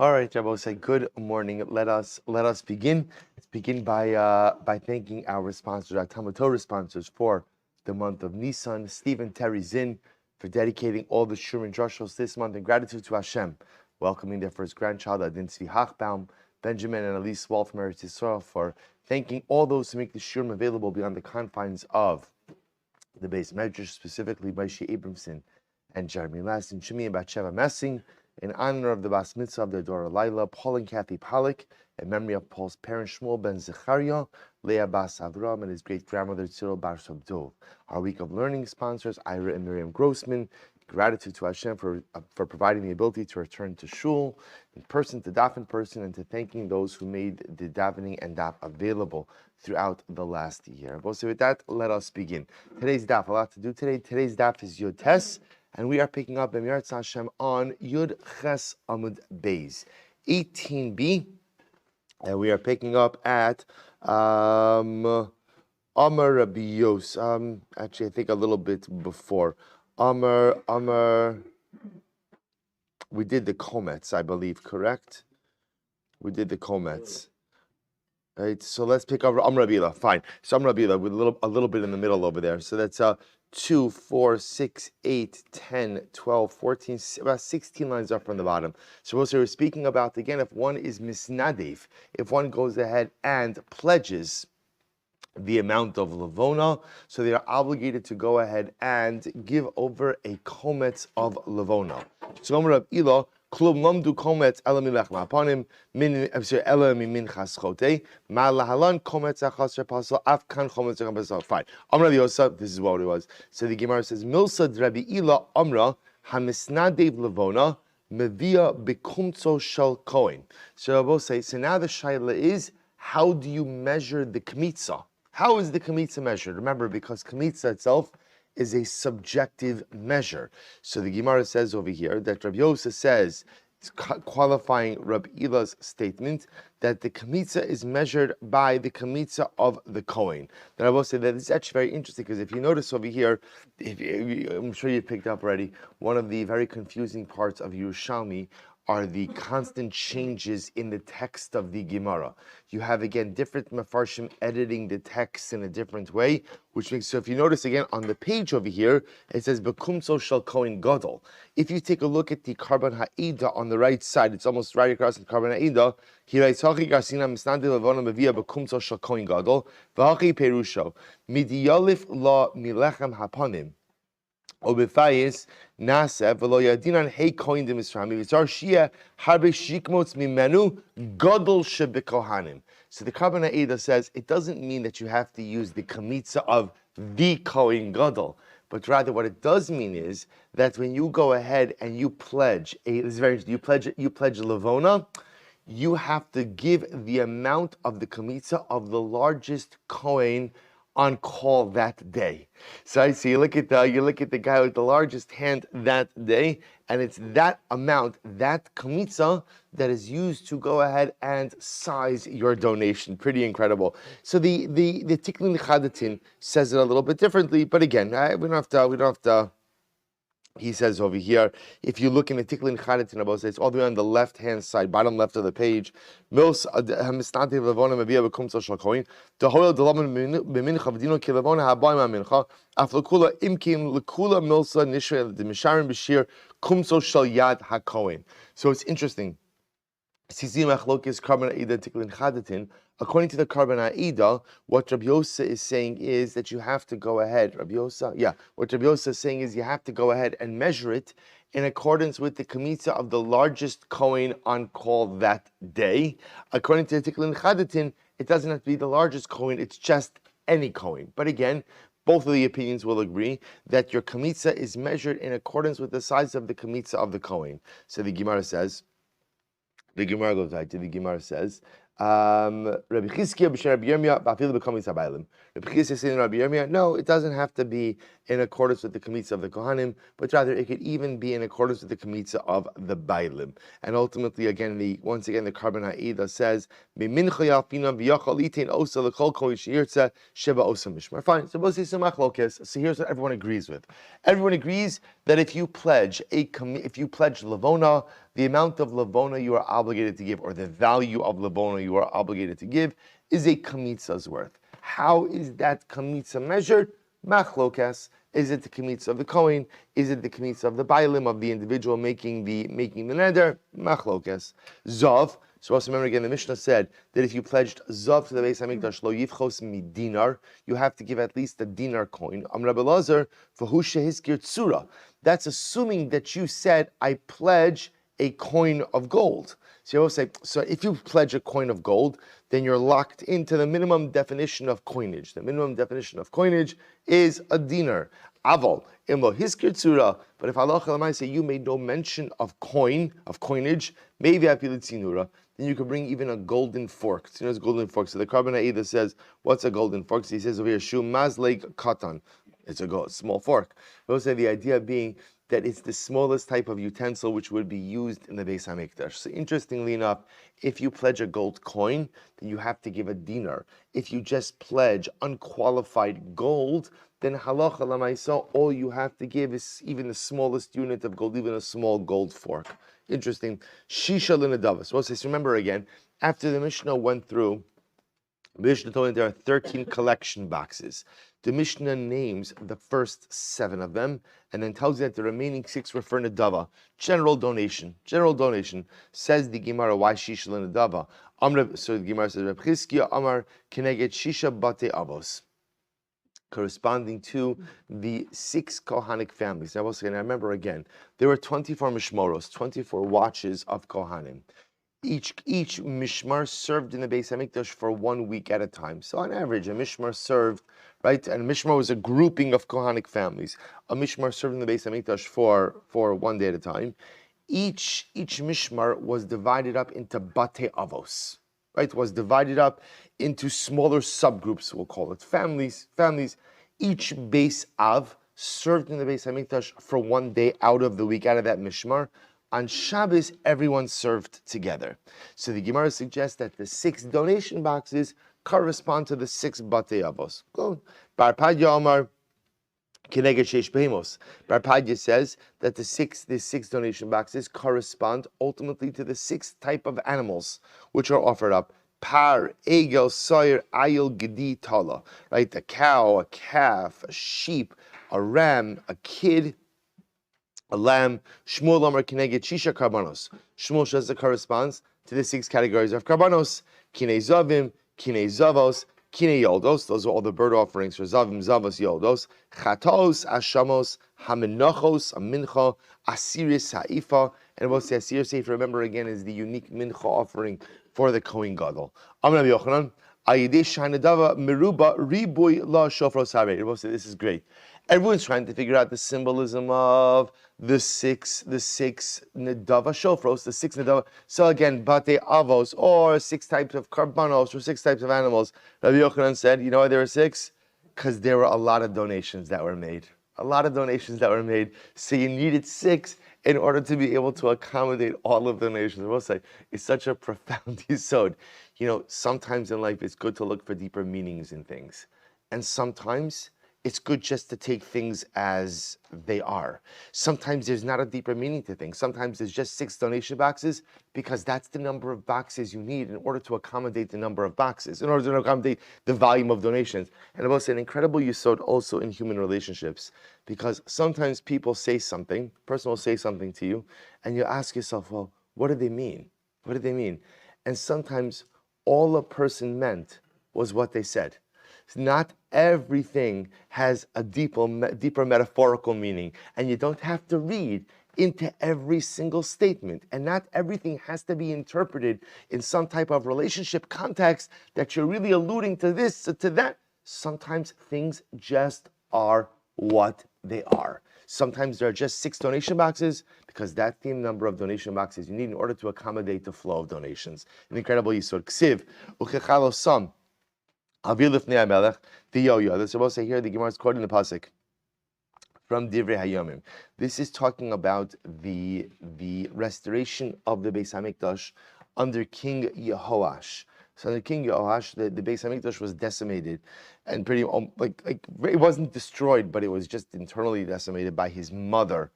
All right, Rabbi, say good morning. Let us begin. Let's begin by thanking our sponsors, our Talmud Torah sponsors for the month of Nisan, Czinn Teri Kahn Czinn, for dedicating all the Shurim and Drushos this month in gratitude to Hashem, welcoming their first grandchild, Adin Tzvi Hochbaum, Benjamin and Elys Wohl from Eretz Yisrael, for thanking all those who make the Shurim available beyond the confines of the Beis Midrash, specifically Moishe Abramson and Jeremy Lasson, Shimmy Batsheva Messing, in honor of the Bas Mitzva of their daughter Lilah, Paul and Kathy Pollack, in memory of Paul's parents Shmuel ben Zechariah, Leah bas Avrohom, and his great-grandmother Tziril bar Rav Dov. Our week of learning sponsors, Ira and Miriam Grossman. Gratitude to Hashem for providing the ability to return to shul in person, to daf in person, and to thanking those who made the davening and daf available throughout the last year. So with that, let us begin. Today's daf, a lot to do today. Today's daf is Yud Tes, and we are picking up B'mirat Hashem on Yud Ches Amud Beis 18b, and we are picking up at Amar Rabbi Yos. Actually, I think a little bit before. Amar, we did the Komets, I believe, correct? We did the Komets. Right, so let's pick up Amar Rabbi. Fine. So Amar Rabbi with a little bit in the middle over there. So that's 2, 4, 6, 8, 10, 12, 14, about 16 lines up from the bottom. So we're speaking about, again, if one is misnadev, if one goes ahead and pledges the amount of lavona, so they are obligated to go ahead and give over a kometz of lavona. So Amar Rabbi Ilah, klum lamdu kometz ela milech ma'apanim ela mimin chaschotei ma lahalan kometz achas repasal afkan kometz repasal. Fine. Amar Rabbi Yosef, this is what it was. So the Gemara says, Milsad Rabbi Ilah Amra hamisnadev lavona mevia bekumtzo shel kohen. So Rabbi say, so now the shaila is, how do you measure the kmitza? How is the kmitza measured? Remember, because kmitza itself is a subjective measure. So the Gemara says over here that Rabbi Yosef says, qualifying Rabbi Ilah's statement, that the kmitza is measured by the kmitza of the Kohen. Then I will say that it's actually very interesting, because if you notice over here, I'm sure you picked up already, one of the very confusing parts of Yerushalmi are the constant changes in the text of the Gemara. You have, again, different Mefarshim editing the text in a different way, which makes, so if you notice again on the page over here, it says, Bekumso shel Kohen Gadol. If you take a look at the Karban Ha'ida on the right side, it's almost right across the Karban Ha'ida, he writes, Hachi Garsina Misnadi Levona Mevia Bekumso shel Kohen Gadol, V'hachi Perusho, Midiyalif la Milechem Hapanim, Obefayis Nasa v'lo yadinan hey kohen de Misrami v'tzar shia harbe shikmots mimenu gadol shebekohanim. So the Karban Ha'ida says it doesn't mean that you have to use the kamitza of the kohen gadol, but rather what it does mean is that when you go ahead and you pledge you pledge levona, you have to give the amount of the kamitza of the largest kohen on call that day. So I see you look at the guy with the largest hand that day, and it's that amount, that kamitza, that is used to go ahead and size your donation. Pretty incredible. So the Tiklin Chadatin says it a little bit differently, but again, we don't have to. He says over here, if you look in the Tiklin Chadatin, it's all the way on the left-hand side, bottom left of the page. Mils hamisnadev levona mevia bekumtzo shel kohen. Dehoyel delaman b'mincha v'dino ki levona habayim ha'mincha. Af lekula imkim lekula milsa nishra demisharim b'shir kumtzo shel yad hakohen. So it's interesting. According to the Karban Ha'ida, what Rabbi Yosef is saying is that you have to go ahead. What Rabbi Yosef is saying is you have to go ahead and measure it in accordance with the kamitza of the largest kohen on call that day. According to the Tiklin Chadatin, it doesn't have to be the largest kohen, it's just any kohen. But again, both of the opinions will agree that your kamitza is measured in accordance with the size of the kamitza of the kohen. So the Gemara says, the Gemara goes right to the Gemara says, Rabbi Chizkiya b'shem Rabbi Yirmiyah b'afilu b'kamitz habaylim. Rabbi Chizkiya is saying to Rabbi Yirmiyah, no, it doesn't have to be in accordance with the kamitza of the Kohanim, but rather it could even be in accordance with the kamitza of the Bailim. And ultimately, again, once again, the Karban Ha'ida says, Mimincha yalpina v'yachal itein osa l'kol kol yishirtza sheba osa mishmar. Fine, so both say machlokes. So here's what everyone agrees with. Everyone agrees that if you pledge lavona, the amount of lavona you are obligated to give, or the value of lavona you are obligated to give, is a kamitza's worth. How is that kamitza measured? Machlokas. Is it the kamitza of the Kohen? Is it the kamitza of the bailim, of the individual making the neder? Machlokas. Zov. So also remember again, the Mishnah said that if you pledged Zov to the Beis Hamikdash lo yivchos midinar, you have to give at least a dinar coin. Rabbi Lazar v'hu shehiskir tzura. That's assuming that you said, I pledge a coin of gold. So you always say, so if you pledge a coin of gold, then you're locked into the minimum definition of coinage. The minimum definition of coinage is a dinar. Aval, imlo hiskir tzura. But if Allah say you made no mention of coinage, maybe apilit then you could bring even a golden fork. So, it's golden fork. So the Karban Ha'ida says, what's a golden fork? So he says over here, shu mazleg katan. It's a small fork. We'll say the idea being that it's the smallest type of utensil which would be used in the Beis HaMikdash. So interestingly enough, if you pledge a gold coin, then you have to give a dinar. If you just pledge unqualified gold, then halacha lamaisa, all you have to give is even the smallest unit of gold, even a small gold fork. Interesting. Shisha l'nedavas. Well, so remember again, after the Mishnah went through, Mishnah told me there are 13 collection boxes. The Mishnah names the first 7 of them, and then tells you that the remaining 6 refer to Nedava. General donation. Says the Gemara, why Shisha l'nedava? So the Gemara says, Reb Chizkiya Amar Keneget Shisha Bate Avos, corresponding to the 6 Kohanic families. Now, I remember again, there were 24 mishmoros, 24 watches of Kohanim. Each mishmar served in the Beis Hamikdash for 1 week at a time. So on average, a mishmar served, right? And mishmar was a grouping of Kohanic families. A mishmar served in the Beis Hamikdash for 1 day at a time. Each mishmar was divided up into bate avos, right? Was divided up into smaller subgroups, we'll call it families. Each Beis Av served in the Beis Hamikdash for 1 day out of the week, out of that mishmar. On Shabbos, everyone served together. So the Gemara suggests that the 6 donation boxes correspond to the 6 Batei Avos. Bar Padya Amar Keneged Sheish Behemos. Bar Padya says that the six donation boxes correspond ultimately to the 6 type of animals which are offered up. Par, Egel, Soyer, Ayil, Gedi, Tala. Right? A cow, a calf, a sheep, a ram, a kid, a lamb. Shmuel Amar Keneged Shisha Karbanos. Shmuel says it corresponds to the 6 categories of Karbanos. Kinei Zavim, Kinei Zavos, Kinei Yoldos. Those are all the bird offerings for Zavim, Zavos, Yoldos. Chatos, Ashamos, Haminochos, Amincha, Asiris, Haifa. And we'll say Asiris, if you remember again, is the unique Mincha offering for the Kohen Gadol. Amar Rabbi Yochanan, Ayidei Shainadava Meruba Ribui La Shofros Harei. We'll say this is great. Everyone's trying to figure out the symbolism of the six nedava shofros, the 6 nedava. So again, bate avos, or 6 types of karbanos, or 6 types of animals. Rabbi Yochanan said, you know why there were 6? Because there were a lot of donations that were made. So you needed 6 in order to be able to accommodate all of the donations. I will say, it's such a profound yesod. You know, sometimes in life it's good to look for deeper meanings in things. And sometimes it's good just to take things as they are. Sometimes there's not a deeper meaning to things. Sometimes there's just 6 donation boxes because that's the number of boxes you need in order to accommodate the number of boxes, in order to accommodate the volume of donations. And it was an incredible yesod also in human relationships, because sometimes people say something, a person will say something to you, and you ask yourself, well, what do they mean? And sometimes all a person meant was what they said. Not everything has a deeper metaphorical meaning, and you don't have to read into every single statement, and not everything has to be interpreted in some type of relationship context that you're really alluding to this, to that. Sometimes things just are what they are. Sometimes there are just 6 donation boxes because that's the number of donation boxes you need in order to accommodate the flow of donations. An incredible yisod. Ksiv, uchechalosam. That's supposed to say here the Gemara is quoting the pasuk from Divrei Hayomim. This is talking about the restoration of the Beis Hamikdash under King Yehoash. So the king Yehoash, the Beis Hamikdash was decimated, and pretty like it wasn't destroyed, but it was just internally decimated by his mother,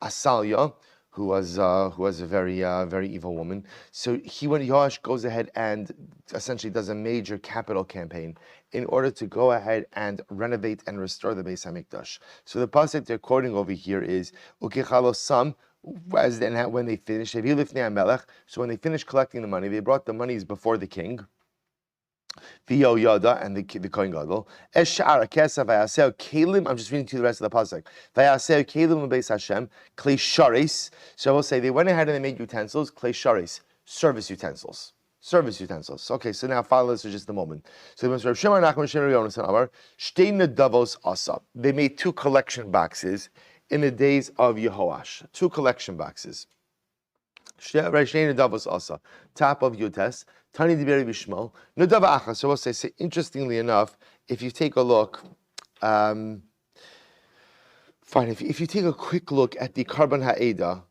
Asalia, who was a very evil woman. So when Yehoash goes ahead and essentially does a major capital campaign in order to go ahead and renovate and restore the Beis Hamikdash. So the pasuk they're quoting over here is Ukichalo when they finished. So when they finished collecting the money, they brought the monies before the king. V'yo Yada and the Kohen Gadol. Eshar Kesef Vayaseu Kelim. I'm just reading to you the rest of the pasuk. Vayaseu Kelim Beis Hashem Klei Sharis. So I will say they went ahead and they made utensils. Klei Sharis, service utensils. Service utensils. Okay, so now follow this for just a moment. So they made two collection boxes in the days of Yehoash. Two collection boxes. Top of Yutes. Tani Diberi Bishmo. Nudava Acha. So we'll say, interestingly enough, if you take a look, fine, if you take a quick look at the Karban Ha'eda,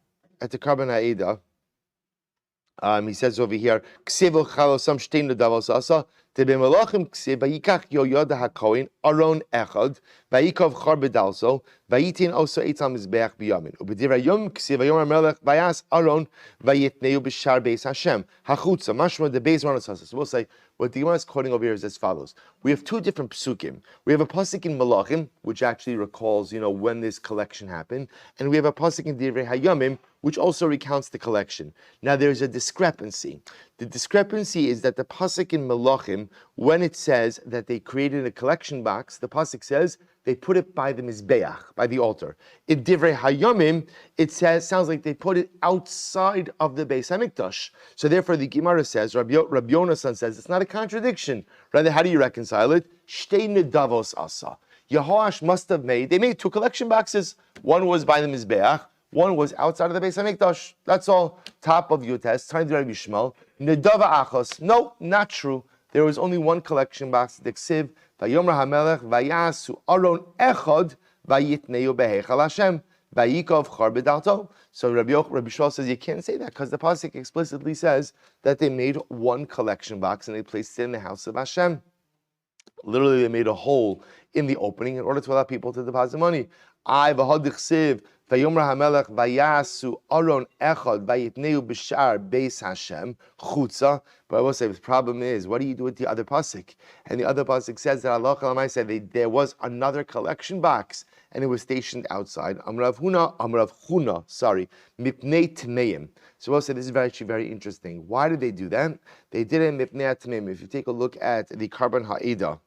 he says over here, Ksevo Chalosam Shtein Nudavos Asa, Tebe Melachim Ksev, Vayikach Yoyoda HaKoin, Aron Echad, Vayikov Charbedalso, Vayitin also Eitam Mizbeach Biyamin. Ubedira Yom Ksev, Vayom HaMelech, Vayas Aron, Vayitneu B'shar Beis Hashem, Hachutza, Mashma, the Beis Ranos Asa. So we'll say, what the Gemara is quoting over here is as follows. We have two different psukim. We have a pasuk in Malachim, which actually recalls, when this collection happened, and we have a pasuk in Divrei Hayamim, which also recounts the collection. Now there's a discrepancy. The discrepancy is that the pasuk in Malachim, when it says that they created a collection box, the pasuk says they put it by the mizbeach, by the altar. In Divrei Hayamim, it sounds like they put it outside of the Beis Hamikdash. So therefore, the Gemara says, Rabbi Yonasan says, it's not a contradiction. Rather, how do you reconcile it? Shtei nedavos asa. Yehoash must have they made two collection boxes. One was by the mizbeach, one was outside of the Beis Hamikdash. That's all. Top of Yutes, time to Rabbi Shmuel. Nedava achos. No, not true. There was only one collection box. The Ksiv, Vayomra HaMelech, Vayasu Aron Echad, Vayitneu Behechal Hashem, Vayikov Charbedalto. So Rabbi Shmuel says you can't say that because the pasuk explicitly says that they made one collection box and they placed it in the house of Hashem. Literally, they made a hole in the opening in order to allow people to deposit money. I v'hadichsiv v'yomra hamelech v'yasu aron echad v'yitneu b'shar beis Hashem chutza. But I will say the problem is, what do you do with the other pasuk? And the other pasuk says that Allah Chalamai said there was another collection box and it was stationed outside. Amrav Huna, mipnei tmeim. So we'll say this is actually very interesting. Why did they do that? They did it mipnei tmeim. If you take a look at the Karban Ha'eda,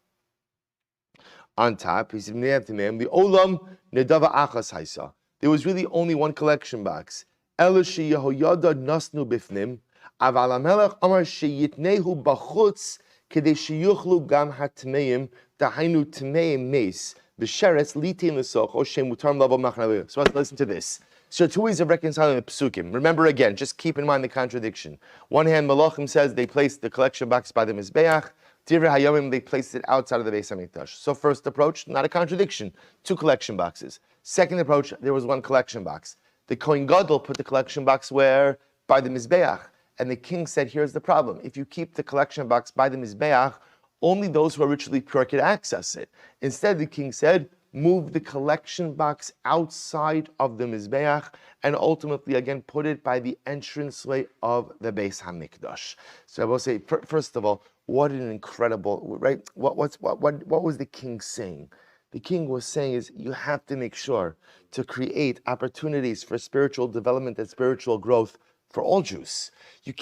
on top, he said, the olam nedava achas haisa. There was really only one collection box. Elashi Yehoyada nasnu bifnim, aval hamelech amar sheyitnehu bachutz kedei sheyuchlu gam hatmeim dahainu tmeim meis b'sheretz litin l'soch or shemutarm lavo machnaveh. So let's listen to this. So two ways of reconciling the psukim. Remember again, just keep in mind the contradiction. One hand, Malachim says they placed the collection box by the mizbeach. Divrei Hayomim, they placed it outside of the Beis Hamikdash. So first approach, not a contradiction. Two collection boxes. Second approach, there was one collection box. The Kohen Gadol put the collection box where? By the Mizbeach. And the king said, here's the problem. If you keep the collection box by the Mizbeach, only those who are ritually pure can access it. Instead, the king said, move the collection box outside of the Mizbeach and ultimately, again, put it by the entranceway of the Beis Hamikdash. So I will say, first of all, what an incredible, right? What was the king saying? The king was saying is you have to make sure to create opportunities for spiritual development and spiritual growth for all Jews.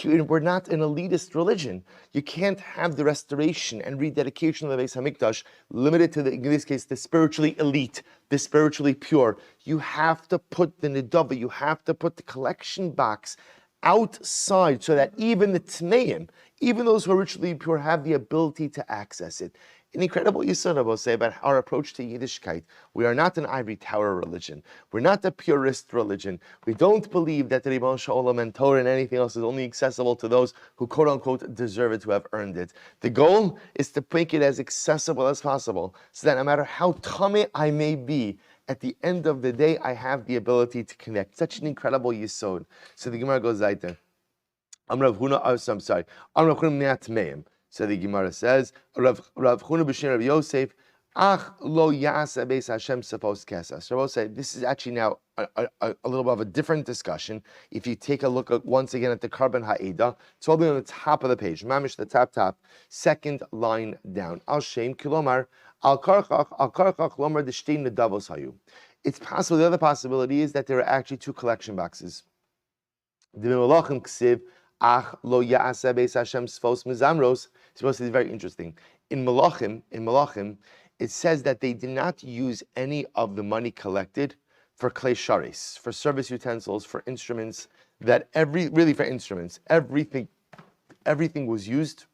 We're not an elitist religion. You can't have the restoration and rededication of the Beis Hamikdash limited to, in this case, the spiritually elite, the spiritually pure. You have to put the nidava, you have to put the collection box outside so that even the tmeim, even those who are ritually pure, have the ability to access it. An incredible yisod, I will say, about our approach to Yiddishkeit. We are not an ivory tower religion. We're not a purist religion. We don't believe that the Ribbon Shalom and Torah and anything else is only accessible to those who, quote unquote, deserve it, who have earned it. The goal is to make it as accessible as possible so that no matter how tameh I may be, at the end of the day, I have the ability to connect. Such an incredible yisod. So the Gemara goes right there. I'm Rav Huna Mneat Meim. So the Gemara says, Rav Chuna b'shem Rav Yosef, Ach lo ya'asa beis Hashem supposed kesa. So I will say this is actually now a little bit of a different discussion. If you take a look at, once again at the Karban Ha'eda, it's all the way on the top of the page. Mamish, the top, second line down. Al Shem Kilomar, Al Karchach Lomar Deshtin Nedavos Hayu. It's possible, the other possibility is that there are actually two collection boxes. The Melachim Ksiv, Ach lo ya'asa beis Hashem sfos mizamros. It's supposed to be very interesting. In Melachim, it says that they did not use any of the money collected for klei sharis, for service utensils, for instruments. Everything was used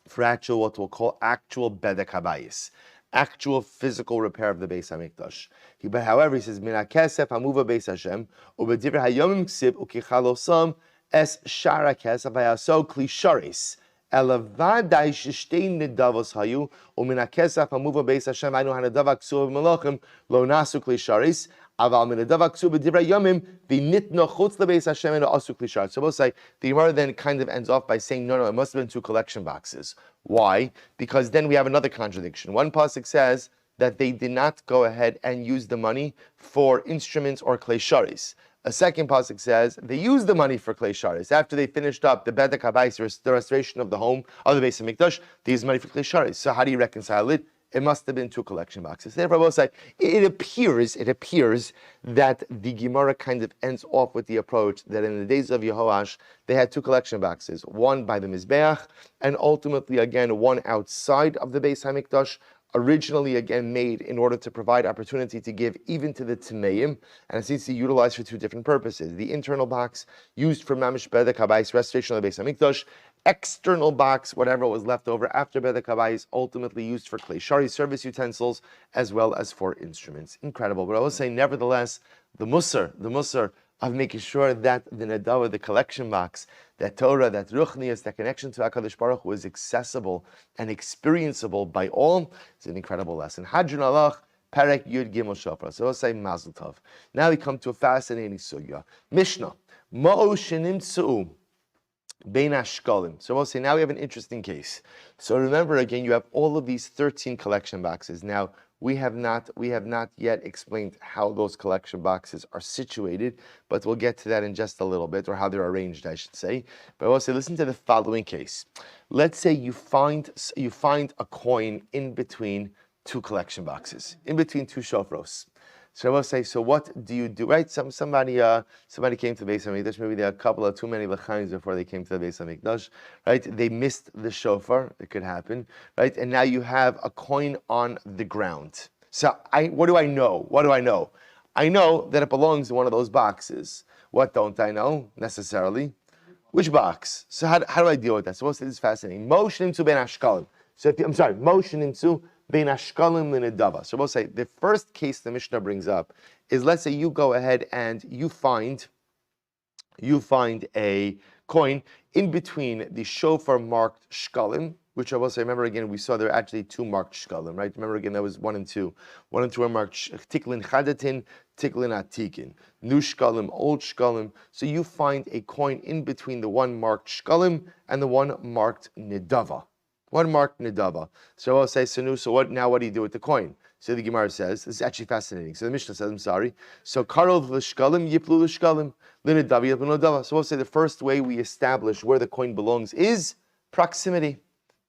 for actual, what we'll call actual bedek habayis, actual physical repair of the Beis Hamikdash. But however, he says mina kesef hamuva Beis Hashem ubedivrei hayomim ksiv ukichalosam es shara kesef hayaso kli sharis. Elavadai shishtein nedavos hayu umina kesef hamuva Beis Hashem ainu hanedava ksuv melachim lo nasu kli sharis aval minedava ksuv bedivrei yomim v'nitno chutz lebeis Hashem eno asu kli sharis. So we'll say the Gemara then kind of ends off by saying no, it must have been two collection boxes. Why? Because then we have another contradiction. One pasuk says that they did not go ahead and use the money for instruments or klei sharis. A second pasuk says they used the money for klei sharis. After they finished up the bedek habayis, the restoration of the home of the Beis Hamikdash, they used money for klei sharis. So how do you reconcile it? It must have been two collection boxes. Therefore, I will say it appears that the Gemara kind of ends off with the approach that in the days of Yehoash they had two collection boxes, one by the Mizbeach, and ultimately again one outside of the Beis Hamikdash, originally again made in order to provide opportunity to give even to the Tmeim, and it seems to be utilized for two different purposes. The internal box used for Mamish Bedek Habayis, restoration of the Beis Hamikdash. External box, whatever was left over after Bedek Habayis, ultimately used for klei shari, service utensils, as well as for instruments. Incredible. But I will say, nevertheless, the musar of making sure that the Nadawa, the collection box, that Torah, that Ruchnias, that connection to HaKadosh Baruch Hu is accessible and experienceable by all, is an incredible lesson. Hadron Alach, Perek Yud Gimel Shofar. So I'll say Mazel Tov. Now we come to a fascinating sugya. Mishnah. Ma'o shenim tzu'u. Bein Ashkalim. So we'll say now we have an interesting case. So remember again, you have all of these 13 collection boxes. Now we have not yet explained how those collection boxes are situated, but we'll get to that in just a little bit, or how they're arranged, I should say. But we'll say, listen to the following case. Let's say you find a coin in between two collection boxes, in between two shofros. So I will say, so what do you do? Right? Somebody came to the Beis Hamikdash. Maybe there are a couple of too many lechaims before they came to the Beis Hamikdash. Right? They missed the shofar. It could happen. Right? And now you have a coin on the ground. So what do I know? What do I know? I know that it belongs in one of those boxes. What don't I know necessarily? Which box? So how do I deal with that? So we'll say this is fascinating. Motion to ben ashkalim. So motion into Bein Ashkalim Linedava. So we'll say the first case the Mishnah brings up is, let's say you go ahead and you find a coin in between the shofar marked shkalim, which I will say, remember again, we saw there are actually two marked shkalim, right? Remember again, that was 1 and 2. 1 and 2 are marked tiklin chadatin, tiklin atikin. New shkalim, old shkalim. So you find a coin in between the one marked shkalim and the one marked nidava. One marked nidava. So I'll say, so what do you do with the coin? So the Gemara says, this is actually fascinating. So the Mishnah says, so karol l'shkalim yiplu l'shkalim, l'nidavi yiplu l'nidava. So we'll say the first way we establish where the coin belongs is proximity.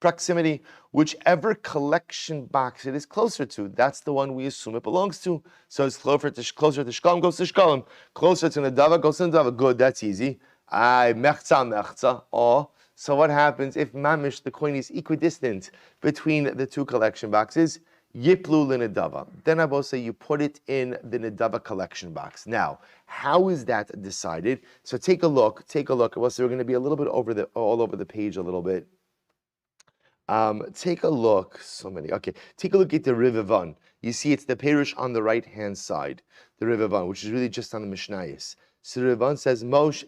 Proximity. Whichever collection box it is closer to, that's the one we assume it belongs to. So it's closer to shkalim, goes to shkalim. Closer to nidava, goes to nidava. Good, that's easy. Mechza. Oh. So what happens if mamish, the coin is equidistant between the two collection boxes? Yiplu l'nedava. Then I will say you put it in the nedava collection box. Now, how is that decided? So take a look. Well, so we're going to be a little bit all over the page a little bit. Take a look. Take a look at the Rivavon. You see, it's the Perush on the right hand side, the Rivavon, which is really just on the Mishnayos. So the Rivavon says, Mechza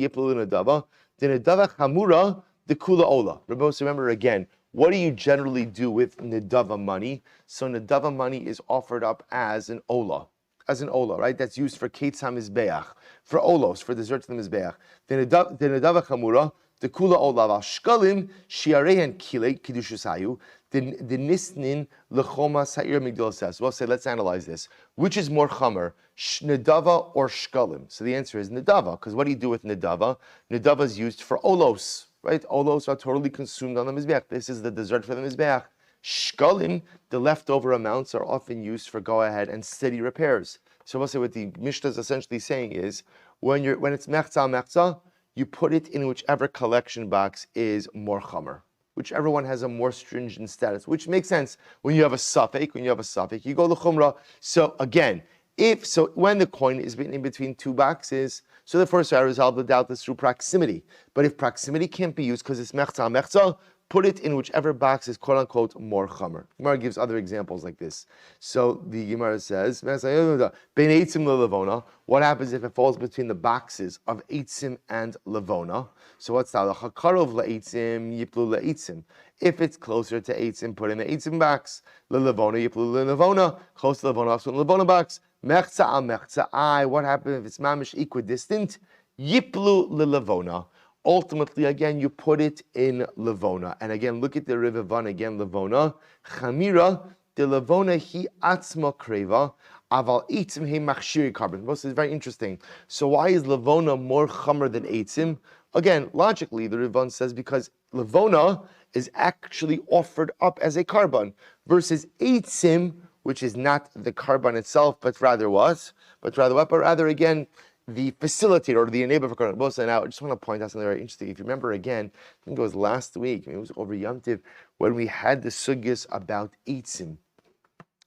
yiplu l'nedava. The Nidava Chamura, the Kula Ola. Remember again, what do you generally do with Nidava money? So Nidava money is offered up as an Ola, right? That's used for Keitz HaMizbeach, for Olos, for dessert to the Mizbeach. The Nidava Chamura, the kula olav al shkalim shiarehen kile kidushusayu the nisnin lechoma sa'ir migdal says. We'll say, let's analyze this. Which is more chamer, nedava or shkalim? So the answer is nedava, because what do you do with nedava? Nedava is used for olos, right? Olos are totally consumed on the mizbeach. This is the dessert for the mizbeach. Shkalim, the leftover amounts, are often used for go ahead and steady repairs. So we'll say what the Mishnah is essentially saying is, when it's mechza, you put it in whichever collection box is more chamer. Whichever one has a more stringent status, which makes sense when you have a suffix. When you have a suffix, you go to chumrah. So again, when the coin is in between two boxes, so the first way I resolve the doubt is through proximity. But if proximity can't be used because it's mechza, put it in whichever box is quote unquote more chamer. Gemara gives other examples like this. So the Gemara says, what happens if it falls between the boxes of eitzim and levona? So what's that? If it's closer to eitzim, put in the eitzim box. Levona, yiplu levona, close to levona, also in the levona box. Mechza al mechza. What happens if it's mamish equidistant? Yiplu levona. Ultimately, again, you put it in levona. And again, look at the Rivavan again, levona. Chamira, the levona hi atzma kreva, aval eitzim he machshiri carbon. This is very interesting. So why is levona more chamer than eitzim? Again, logically, the Rivavan says because levona is actually offered up as a carbon, versus eitzim, which is not the carbon itself, but rather what? But rather again, the facilitator or the enabler for carbon. So now I just want to point out something very interesting. If you remember again, I think it was last week, it was over Yom Tiv, when we had the sugyas about eitzim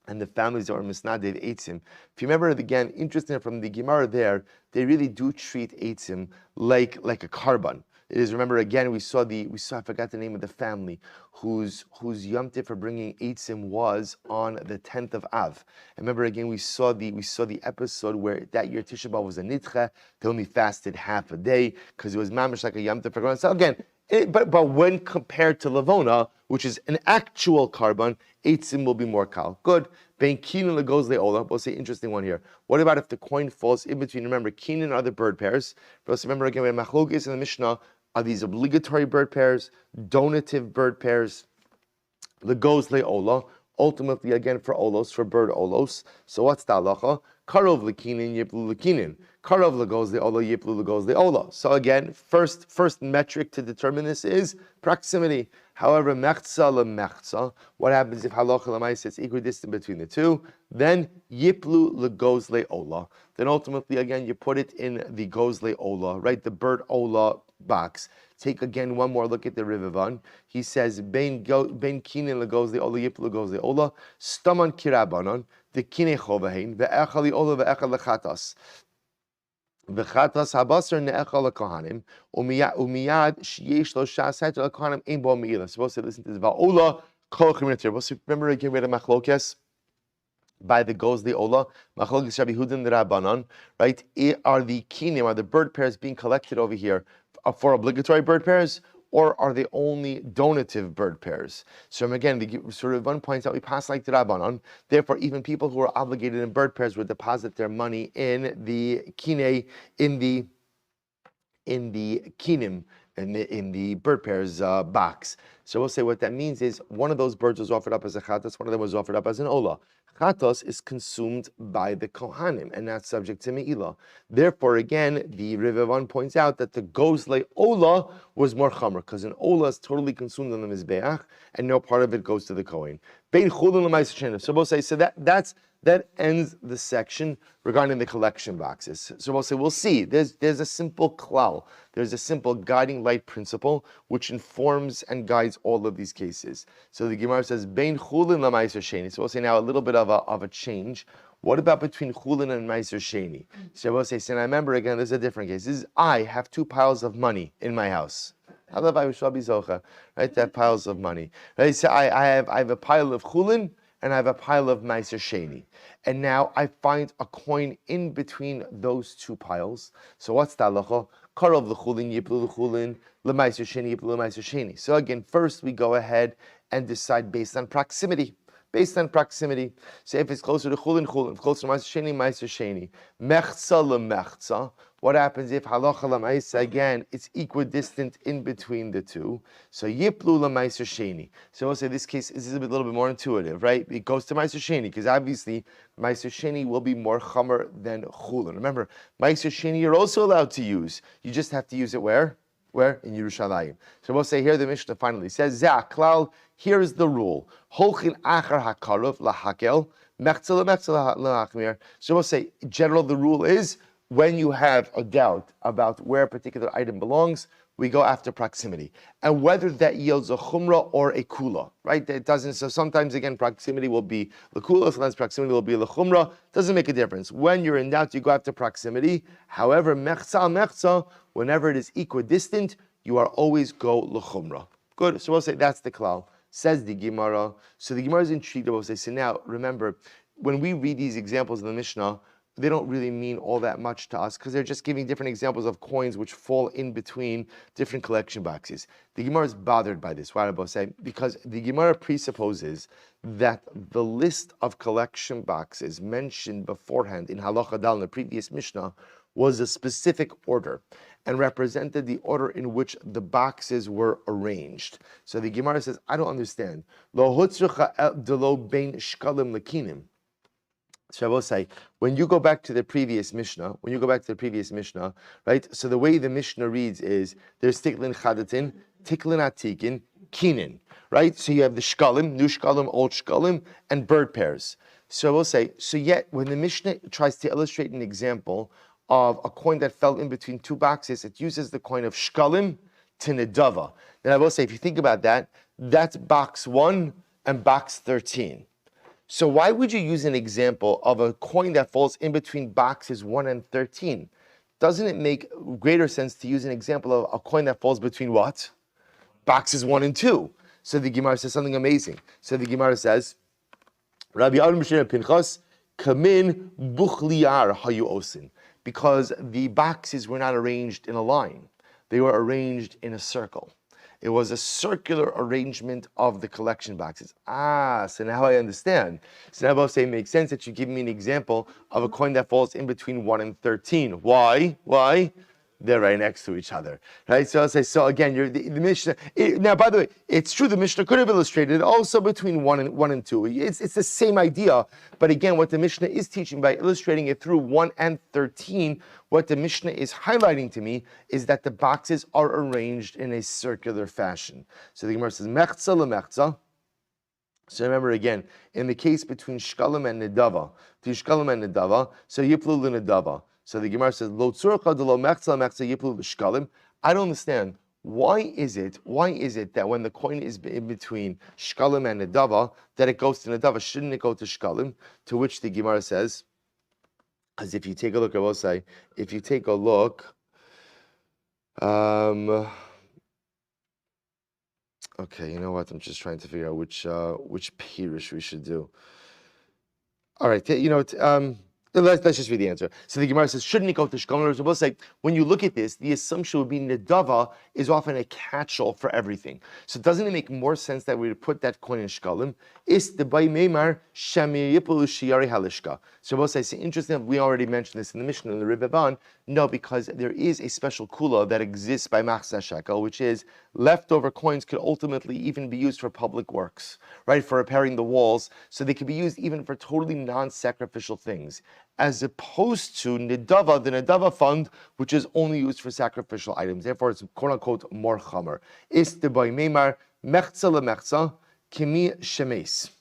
and the families that were misnadev eitzim. If you remember again, interesting from the Gemara there, they really do treat eitzim like a carbon. It is, remember again, we saw I forgot the name of the family whose Yom Tiv for bringing eitzim was on the 10th of Av. And remember again, we saw the episode where that year Tisha B'Av was a nitcha. They only fasted half a day because it was mamish like a Yom Tiv for going. So again, but when compared to levona, which is an actual carbon, eitzim will be more kal. Good. Ben kinin legos leola. We'll say interesting one here. What about if the coin falls in between? Remember, kinin are the bird pairs. But remember again, we have machlokes in the Mishnah. Are these obligatory bird pairs, donative bird pairs? Legos leola. Ultimately, again, for olos, for bird olos. So what's the halacha? Karov lekinin, yiplu lekinin. Karov legos leola, yiplu legos leola. So again, first metric to determine this is proximity. However, mechza lemechza, what happens if halacha l'maisa is equidistant between the two? Then yiplu legos leola. Then ultimately, again, you put it in the goes leola, right? The bird ola box. Take again one more look at the Rivavan. He says, Ben kinin legos leola, yiplu legos leola, staman kirabanon, the kine chovahin, ve'echali ola ve'echal lechatas. V'chatas habasar ne'echal lekohanim, umiyad sheyesh lo shasayt lekohanim ein bo me'ilah. Supposed to listen to this. Va'ola kol chiminatir. Remember again, we had a machlokes by the goes the ola, machlokes Rabbi Hudin the Rabbanon, right? Are the kinim, are the bird pairs being collected over here for obligatory bird pairs, or are they only donative bird pairs? So again, the sort of one points out we pass like the Rabbanon. Therefore, even people who are obligated in bird pairs would deposit their money in the kine, in the kinim, in the bird pairs box. So we'll say what that means is one of those birds was offered up as a chatos, one of them was offered up as an ola. Chatos is consumed by the kohanim and not subject to me'ilah. Therefore, again, the Rivavan points out that the gozle ola was more chamer because an ola is totally consumed on the mizbeach and no part of it goes to the kohen. Bein chulin l'ma'aser sheni. So we'll say that ends the section regarding the collection boxes. So we'll say we'll see. There's a simple klal. There's a simple guiding light principle which informs and guides all of these cases. So the Gemara says bein chulin l'ma'aser sheni. So we'll say now a little bit of a change. What about between chulin and ma'aser sheni? So we'll say, so now remember again, there's a different case. This is I have two piles of money in my house. Right? They have piles of money. Right? So I have a pile of chulin and I have a pile of ma'aser sheni. And now I find a coin in between those two piles. So what's the halacha? Karov l'chulin, yiplu l'chulin, l'ma'aser sheni, yiplu l'ma'aser sheni. So again, first we go ahead and decide based on proximity. based on proximity. So if it's closer to chulin, chulin. If it's closer to ma'aser sheni, ma'aser sheni. Mechza lemechza. What happens if halacha l'ma'aser, again, it's equidistant in between the two? So yiplu l'ma'aser sheni. So we'll say this case is a little bit more intuitive, right? It goes to ma'aser sheni, because obviously ma'aser sheni will be more chamer than chulin. Remember, ma'aser sheni you're also allowed to use. You just have to use it where? Where? In Yerushalayim. So we'll say here the Mishnah finally says, Zeh klal, here is the rule. Holchin achar hakarov lahakel, mechzel lahachmir. So we'll say, in general, the rule is, when you have a doubt about where a particular item belongs, we go after proximity. And whether that yields a chumrah or a kula, right? It doesn't, so sometimes, again, proximity will be the kula, sometimes proximity will be the chumrah. Doesn't make a difference. When you're in doubt, you go after proximity. However, mechza, whenever it is equidistant, you are always go l'chumrah. Good, so we'll say that's the klal. Says the Gemara. So the Gemara is intrigued about say, so now, remember, when we read these examples in the Mishnah, they don't really mean all that much to us because they're just giving different examples of coins which fall in between different collection boxes. The Gemara is bothered by this. Why do I say? Because the Gemara presupposes that the list of collection boxes mentioned beforehand in Halacha Dal in the previous Mishnah was a specific order and represented the order in which the boxes were arranged. So the Gemara says, I don't understand. Lo hutzrucha delo bein shkalim lekinim. So I will say, when you go back to the previous Mishnah, right? So the way the Mishnah reads is there's tiklin chadatin, tiklin atikin, kinin, right? So you have the shkalim, new shkalim, old shkalim, and bird pairs. So I will say, so yet when the Mishnah tries to illustrate an example of a coin that fell in between two boxes, it uses the coin of shkalim to nedava. And I will say, if you think about that, that's box 1 and box 13. So why would you use an example of a coin that falls in between boxes 1 and 13? Doesn't it make greater sense to use an example of a coin that falls between what? Boxes 1 and 2. So the Gemara says something amazing. So the Gemara says, Rabbi Adin Pinchas, kamin buchliar hayu osin. Because the boxes were not arranged in a line. They were arranged in a circle. It was a circular arrangement of the collection boxes. So now I understand. So now I will say it makes sense that you give me an example of a coin that falls in between 1 and 13. Why? They're right next to each other, right? So I'll say, so again, the Mishnah. Now, by the way, it's true the Mishnah could have illustrated it also between 1 and 2. It's the same idea, but again, what the Mishnah is teaching by illustrating it through 1 and 13, what the Mishnah is highlighting to me is that the boxes are arranged in a circular fashion. So the Gemara says, mechza lemechza. So remember again, in the case between shkalim and nedava, so yiplu l'nedava. So the Gemara says, Lo tzurcha de lo mechza mechza yiplu l'shkalim. I don't understand. Why is it that when the coin is in between shkalim and nedava, that it goes to nedava? Shouldn't it go to shkalim? To which the Gemara says, as if you take a look, I will say, if you take a look, okay, you know what? I'm just trying to figure out which pirish we should do. All right, let's just read the answer. So the Gemara says, shouldn't it go to shkalim? So we'll say, when you look at this, the assumption would be nedava is often a catch-all for everything. So doesn't it make more sense that we would put that coin in shkalim? Is the bay meimar shami yipulu shiari halishka. So we'll say, it's interesting, we already mentioned this in the Mishnah, in the Ribaban. No, because there is a special kula that exists by machzah shekel, which is leftover coins could ultimately even be used for public works, right? For repairing the walls. So they could be used even for totally non-sacrificial things, as opposed to nedava, the nedava fund, which is only used for sacrificial items. Therefore, it's quote-unquote more chamer. Is the by meimar mechza lemechza kimi shemes.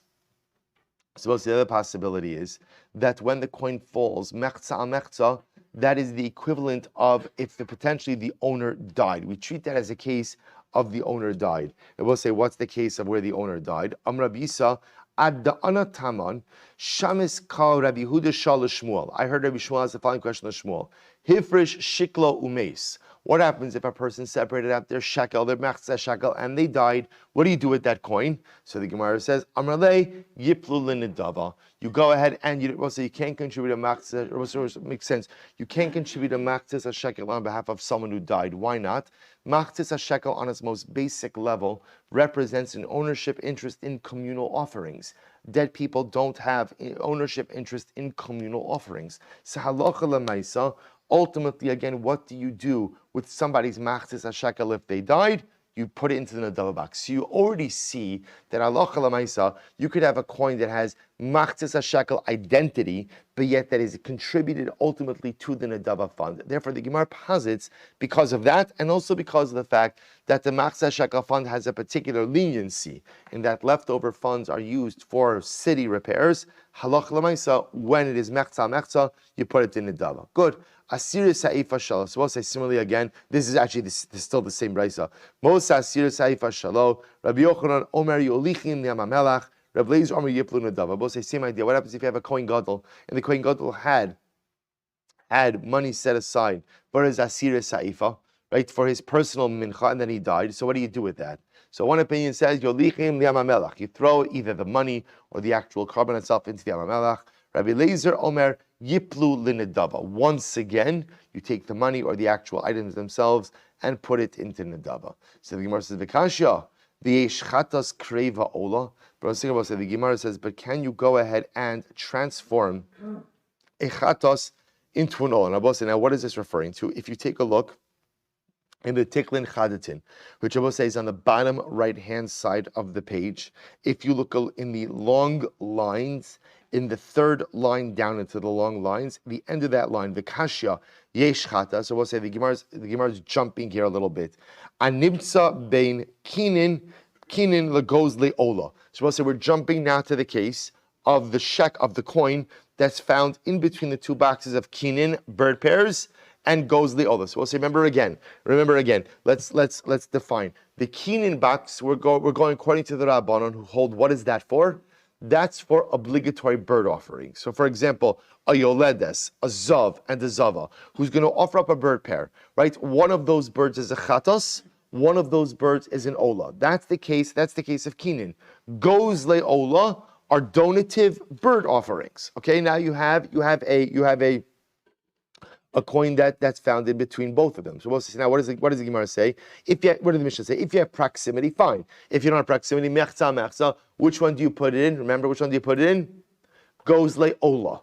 So the other possibility is that when the coin falls, mechza al mechza, that is the equivalent of if potentially the owner died. We treat that as a case of the owner died. And we'll say, what's the case of where the owner died? Amr Bisa, ad da'ana taman, shamis kal Rabbi Huda shal Shmuel. I heard Rabbi Shmuel ask the following question of Shmuel. Hifrish shiklo umes. What happens if a person separated out their shekel, their mechza shekel, and they died? What do you do with that coin? So the Gemara says, Amrale yiplu l'nedava. You go ahead and you can't contribute a mechza. It makes sense. You can't contribute a mechza shekel on behalf of someone who died. Why not? Mechza shekel on its most basic level represents an ownership interest in communal offerings. dead people don't have ownership interest in communal offerings. So halacha l'maisa, ultimately, again, what do you do with somebody's machzis hashekel if they died? You put it into the nadava box. So you already see that halacha l'maisa, you could have a coin that has machzis hashekel identity, but yet that is contributed ultimately to the nadava fund. Therefore, the Gemara posits because of that, and also because of the fact that the machzis hashekel fund has a particular leniency in that leftover funds are used for city repairs. Halacha l'maisa, when it is mechza, you put it in nadava. Good. Asir Saifa Shalo. So we'll say similarly again. This is actually this is still the same brisa. Mos Asir Saifa Shalo. Rabbi Yochanan Omer Yolichim Yamamelach. Rabbi Lezer Omer Yiplu Nadava. We'll say same idea. What happens if you have a Kohen Gadol and the Kohen Gadol had money set aside for his Asir Saifa, right, for his personal mincha, and then he died. So what do you do with that? So one opinion says Yolichim Yamamelach. You throw either the money or the actual carbon itself into the Yamamelach. Rabbi Lezer Omer Yiplu linadava. Once again, you take the money or the actual items themselves and put it into nadava. So the Gemara says, "V'kashya v'yesh chatas kreva ola." But the Gemara says, "But can you go ahead and transform a chatas into an ola?" Now, what is this referring to? If you take a look in the Tiklin Chadatin, which I will say is on the bottom right-hand side of the page, if you look in the long lines, in the third line down into the long lines, the end of that line, Vikashya yesh chata. So we'll say the Gemara is jumping here a little bit. Animtza bein kinin legos leola. So we'll say we're jumping now to the case of the shek of the coin that's found in between the two boxes of kinin, bird pairs, and goes leola. So we'll say, remember again. Let's define the kinin box. We're going according to the Rabbanon, who hold what is that for? That's for obligatory bird offering. So, for example, a yoledes, a zav, and a zava, who's going to offer up a bird pair, right? One of those birds is a chatos, one of those birds is an ola. That's the case of kinin. Goes le ola are donative bird offerings. Okay, now you have a coin that's found in between both of them. So we'll see now. What does the Gemara say? What does the Mishnah say? If you have proximity, fine. If you don't have proximity, mechza. Which one do you put it in? Remember, which one do you put it in? Goes le ola.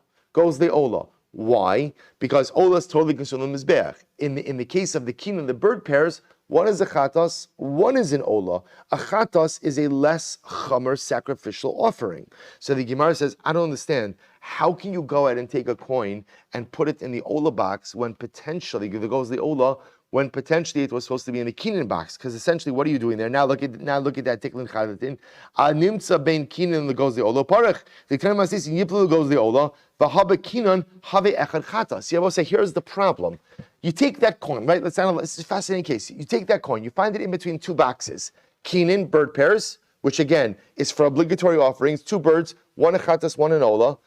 Why? Because ola is totally consumed in mizbeach. In the case of the kin and the bird pairs, one is a chatas, one is an ola. A chatas is a less chamer sacrificial offering. So the Gemara says, I don't understand. How can you go ahead and take a coin and put it in the ola box when potentially, if it goes the ola, when potentially it was supposed to be in the kinin box? Because essentially, what are you doing there? Now look at that tiklin chadatin. Animtza bein kinin goes the ola parach. The kinen masis yiplu goes the ola. V'haba kinan have echad chatas. See, I will say, here's the problem. You take that coin, right? Let's analyze. This is a fascinating case. You take that coin, you find it in between two boxes. Kinin, bird pairs, which again is for obligatory offerings. Two birds, one a chatas, one an ola.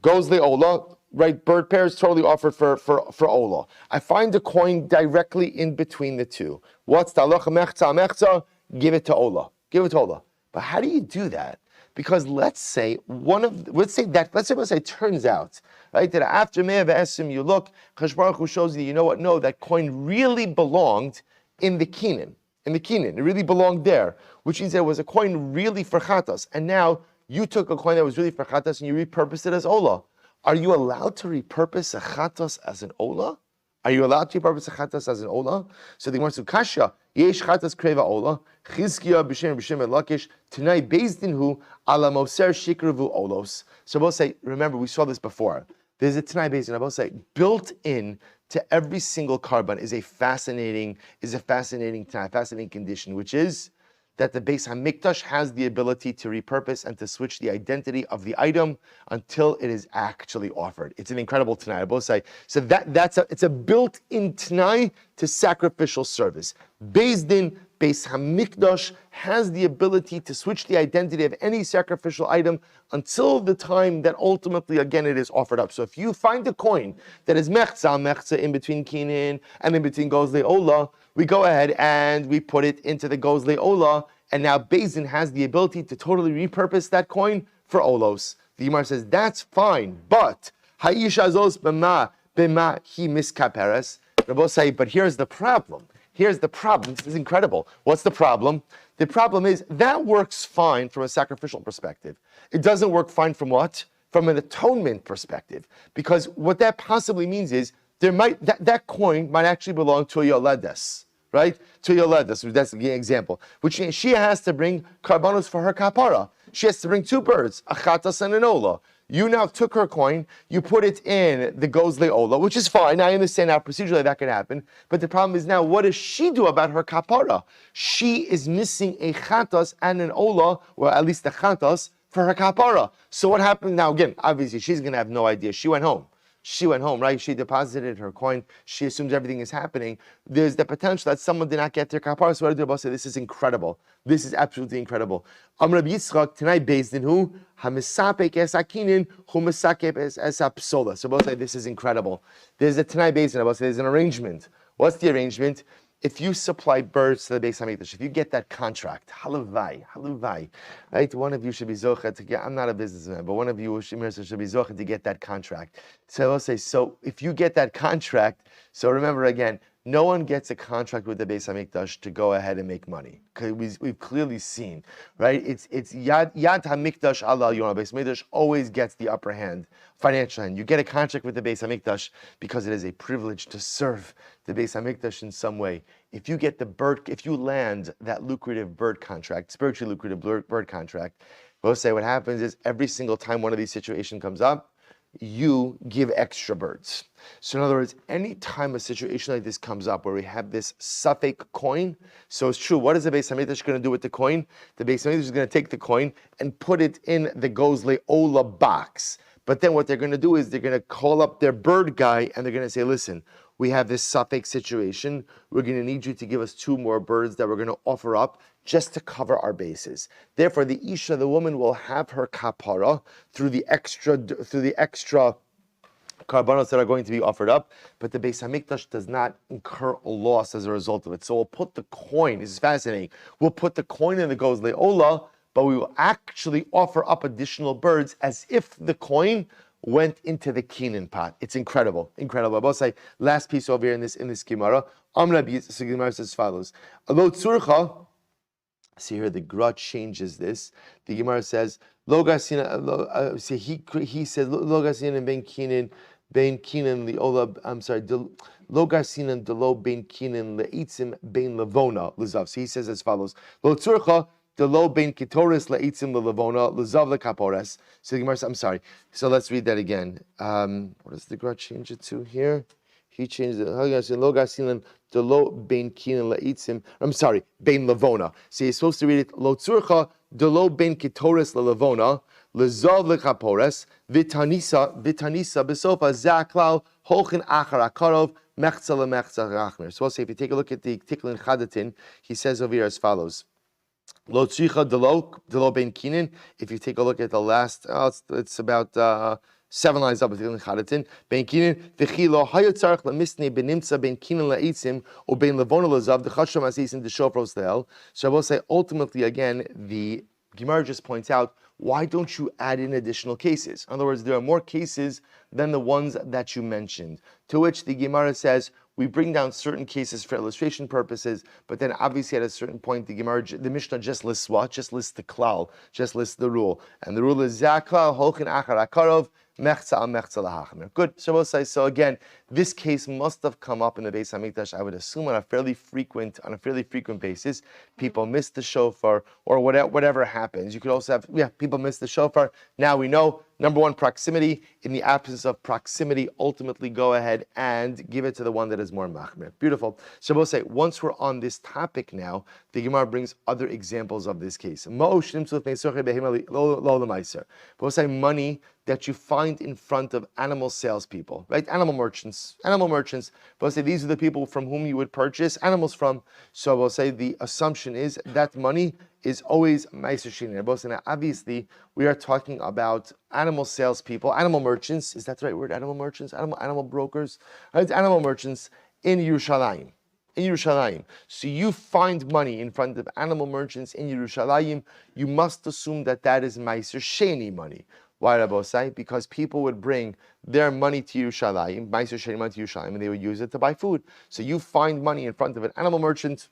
Goes the ola, right? Bird pairs totally offered for ola. I find the coin directly in between the two. What's the halacha mechza? Give it to ola. But how do you do that? Because let's say it turns out, right, that after Me'ah V'Esim you look, Kadosh Baruch Hu shows you know what? No, that coin really belonged in the kinin. It really belonged there, which means there was a coin really for chatas, and now you took a coin that was really for chatas and you repurposed it as ola. Are you allowed to repurpose a chatas as an ola? So the Gemara says, Kasha, yesh chatas kreva ola, chizkiya b'shem lakish, tonight based in who, ala moser shikrevu olos. So we'll say, remember, we saw this before. There's a tonight based in, I will say, built in to every single carbon is a fascinating condition, which is that the Beis Hamikdash has the ability to repurpose and to switch the identity of the item until it is actually offered. It's an incredible Tanai, I both say. So it's a built-in Tanai to sacrificial service. Beis Hamikdash has the ability to switch the identity of any sacrificial item until the time that ultimately, again, it is offered up. So if you find a coin that is mechza in between kinin and in between goes le'ola, we go ahead and we put it into the goes le'ola, and now Beis Din has the ability to totally repurpose that coin for olos. The Gemara says, that's fine, but ha'isha zos b'ma hi miskaperes. Rabbi say, but here's the problem. here's the problem. This is incredible. What's the problem? The problem is that works fine from a sacrificial perspective. It doesn't work fine from what? From an atonement perspective. Because what that possibly means is that coin might actually belong to a yoledes, right? To a yoledes, that's the example. Which means she has to bring karbanos for her kapara. She has to bring 2 birds, a chatas and an ola. You now took her coin, you put it in the gozle ola, which is fine. I understand how procedurally that can happen. But the problem is now, what does she do about her kapara? She is missing a chatas and an ola, or at least the chatas, for her kapara. So what happened now? Again, obviously, she's going to have no idea. She went home. She went home, right? She deposited her coin. She assumes everything is happening. There's the potential that someone did not get their kapara. So what did the say? This is incredible. This is absolutely incredible. Rabbi Yitzchak tonight based in who? Hamisapek esakinin humisakep esapsola. So both say this is incredible. There's a tonight based in. There's an arrangement. What's the arrangement? If you supply birds to the Beis Hamikdash, if you get that contract, halavai, right? One of you should be zocha to get. I'm not a businessman, but one of you should be zocha to get that contract. So I'll say, so if you get that contract, so remember again, no one gets a contract with the Beis Hamikdash to go ahead and make money. Because we've clearly seen, right? It's Yad Hamikdash Allah Yonah. Beis Midrash always gets the upper hand, financial hand. You get a contract with the Beis Hamikdash because it is a privilege to serve the Beis Hamikdash in some way. If you land that lucrative bird contract, spiritually lucrative bird contract, we'll say what happens is every single time one of these situations comes up, you give extra birds. So in other words, any time a situation like this comes up where we have this suffix coin, so it's true, what is the Beis Hamikdash going to do with the coin? The Beis Hamikdash is going to take the coin and put it in the gozle ola box. But then what they're going to do is they're going to call up their bird guy and they're going to say, listen, we have this suffix situation. We're going to need you to give us 2 more birds that we're going to offer up just to cover our bases. Therefore, the Isha, the woman, will have her kapara through the extra karbanos that are going to be offered up, but the Beis Hamikdash does not incur a loss as a result of it. So we'll put the coin, this is fascinating, we'll put the coin in the gozle ola, but we will actually offer up additional birds as if the coin went into the kinin pot. It's incredible, incredible. I will say last piece over here in this Gemara. So Gemara says as follows: Alo tzurcha. See here, the Gra changes this. The Gemara says lo gasina. He says lo gasina ben kinin liola. I'm sorry. Lo gasina delo ben kinin leitzim ben levona lezav. So he says as follows: Lo tzurcha. The low bein kitoris laitzim lelevona lezav lekapores. So the Gemara says, I'm sorry. So let's read that again. What does the Gra change it to here? He changed it. Lo gasilan the low bein kinan laitzim. I'm sorry, bein levona. So he's supposed to read it. Lo tzurcha the low bein kitoris lelevona lezav lekapores vitanisa besofa zaklal holchin achar akarov mechza lemechza rachner. So we'll say if you take a look at the Tiklin Chadatin, he says over here as follows. Lo tzricha delo ben kinin. If you take a look at the last, it's about 7 lines up with the chadatin. Ben kinin v'chi lo hayotzarich lemisnei benimtza ben kinin laitzim or ben levona lezav dechasham asisim deshofros lehel. So I will say ultimately again the Gemara just points out, why don't you add in additional cases? In other words, there are more cases than the ones that you mentioned. To which the Gemara says, we bring down certain cases for illustration purposes, but then obviously at a certain point, the Mishnah just lists what? Just lists the klal, just lists the rule. And the rule is zaklal holchin achar akarov mechza al mechza lahachmer. Good. So we'll say, so again, this case must have come up in the Beis Hamikdash, I would assume on a fairly frequent basis. People miss the shofar or whatever happens. You could also have, people miss the shofar. Now we know, number one, proximity. In the absence of proximity, ultimately go ahead and give it to the one that is more machmir. Beautiful. So we'll say, once we're on this topic now, the Gemara brings other examples of this case. But we'll say money that you find in front of animal salespeople, right? Animal merchants. But we'll say these are the people from whom you would purchase animals from. So we'll say the assumption is that money is always meiser sheni. Obviously, we are talking about animal salespeople, animal merchants. Is that the right word? Animal merchants, animal brokers, right? Animal merchants in Yerushalayim. So you find money in front of animal merchants in Yerushalayim. You must assume that is meiser sheni money. Why, Rabbosai? Because people would bring their money to Yerushalayim, Meiser Sheni money to Yerushalayim, and they would use it to buy food. So you find money in front of an animal merchant,